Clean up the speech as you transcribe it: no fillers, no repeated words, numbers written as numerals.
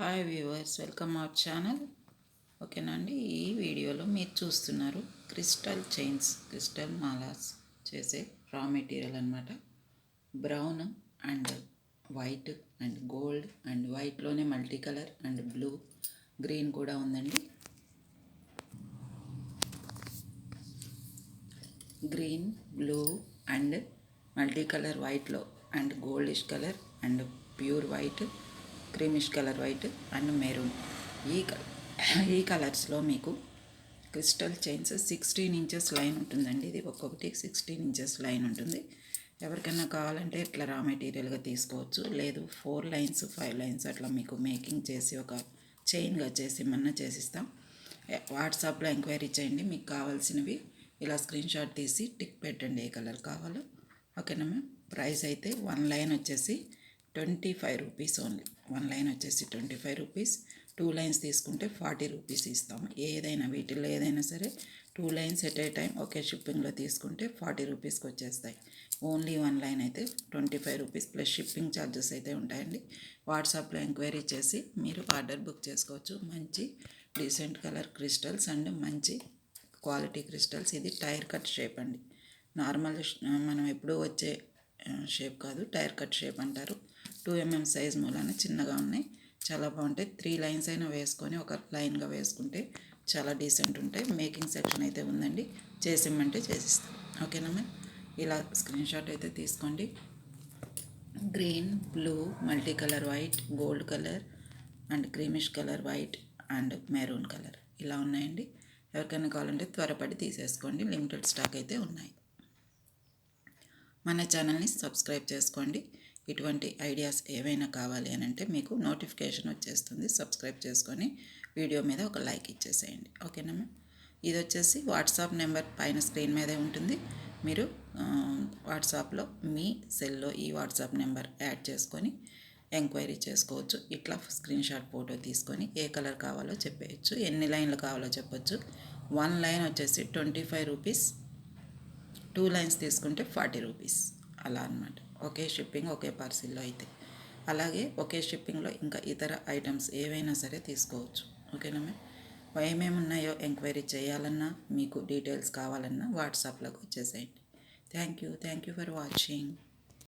Hi viewers, welcome our channel. ఓకేనా అండి. ఈ వీడియోలో మీరు చూస్తున్నారు క్రిస్టల్ మాలాస్ చేసే రా మెటీరియల్ అనమాట. Brown and white and gold and వైట్లోనే multi colour and blue green కూడా ఉందండి. Green, blue and multi colour వైట్లో and goldish colour and pure white, creamish colour white and maroon. ఈ కలర్స్లో మీకు క్రిస్టల్ చైన్స్ 16 ఇంచెస్ లైన్ ఉంటుందండి. ఇది ఒక్కొక్కటి 16 ఇంచెస్ లైన్ ఉంటుంది. ఎవరికైనా కావాలంటే ఇట్లా రా మెటీరియల్గా తీసుకోవచ్చు. లేదు 4 లైన్స్ 5 లైన్స్ అట్లా మీకు మేకింగ్ చేసి ఒక చైన్గా చేసి చేసిస్తాం. వాట్సాప్లో ఎంక్వైరీ చేయండి. మీకు కావాల్సినవి ఇలా స్క్రీన్ షాట్ తీసి టిక్ పెట్టండి ఏ కలర్ కావాలో. ఓకేనా మ్యామ్. ప్రైస్ అయితే 1 లైన్ వచ్చేసి 25 రూపీస్ ఓన్లీ. 1 లైన్ వచ్చేసి 25 రూపీస్. 2 లైన్స్ తీసుకుంటే 40 రూపీస్ ఇస్తాము. ఏదైనా వీటిల్లో ఏదైనా సరే 2 లైన్స్ ఎట్ ఏ టైం ఒకే షిప్పింగ్లో తీసుకుంటే 40 రూపీస్కి వచ్చేస్తాయి. ఓన్లీ 1 లైన్ అయితే 25 రూపీస్ ప్లస్ షిప్పింగ్ ఛార్జెస్ అయితే ఉంటాయండి. వాట్సాప్లో ఎంక్వైరీ చేసి మీరు ఆర్డర్ బుక్ చేసుకోవచ్చు. మంచి డీసెంట్ కలర్ క్రిస్టల్స్ అండ్ మంచి క్వాలిటీ క్రిస్టల్స్. ఇది టైర్ కట్ షేప్ అండి. నార్మల్ మనం ఎప్పుడూ వచ్చే షేప్ కాదు, టైర్ కట్ షేప్ అంటారు. 2 mm సైజ్ మూలాన చిన్నగా ఉన్నాయి. చాలా బాగుంటాయి. 3 లైన్స్ అయినా వేసుకొని ఒక లైన్గా వేసుకుంటే చాలా డీసెంట్ ఉంటాయి. మేకింగ్ సెక్షన్ అయితే ఉందండి. చేసిమ్మంటే చేసిస్తాం. ఓకేనా మ్యామ్. ఇలా స్క్రీన్ షాట్ అయితే తీసుకోండి. Green, blue, multi colour white, gold colour and creamish colour white and maroon colour ఇలా ఉన్నాయండి. ఎవరికైనా కావాలంటే త్వరపడి తీసేసుకోండి. లిమిటెడ్ స్టాక్ అయితే ఉన్నాయి. మన ఛానల్ని సబ్స్క్రైబ్ చేసుకోండి. ఇటువంటి ఐడియాస్ ఏవైనా కావాలి అని అంటే మీకు నోటిఫికేషన్ వచ్చేస్తుంది. సబ్స్క్రైబ్ చేసుకొని వీడియో మీద ఒక లైక్ ఇచ్చేసేయండి. ఓకేనా మ్యామ్. ఇది వచ్చేసి వాట్సాప్ నెంబర్ పైన స్క్రీన్ మీదే ఉంటుంది. మీరు వాట్సాప్లో మీ సెల్లో ఈ వాట్సాప్ నెంబర్ యాడ్ చేసుకొని ఎంక్వైరీ చేసుకోవచ్చు. ఇట్లా స్క్రీన్ షాట్ ఫోటో తీసుకొని ఏ కలర్ కావాలో చెప్పేయచ్చు, ఎన్ని లైన్లు కావాలో చెప్పచ్చు. 1 లైన్ వచ్చేసి 25 రూపీస్. 2 లైన్స్ తీసుకుంటే 40 రూపీస్ అలా అనమాట. ఒకే షిప్పింగ్ ఒకే పార్సిల్లో అయితే. అలాగే ఒకే షిప్పింగ్లో ఇంకా ఇతర ఐటమ్స్ ఏవైనా సరే తీసుకోవచ్చు. ఓకేనా మ్యామ్. ఏమేమి ఉన్నాయో ఎంక్వైరీ చేయాలన్నా మీకు డీటెయిల్స్ కావాలన్నా వాట్సాప్లోకి వచ్చేసేయండి. Thank you for watching.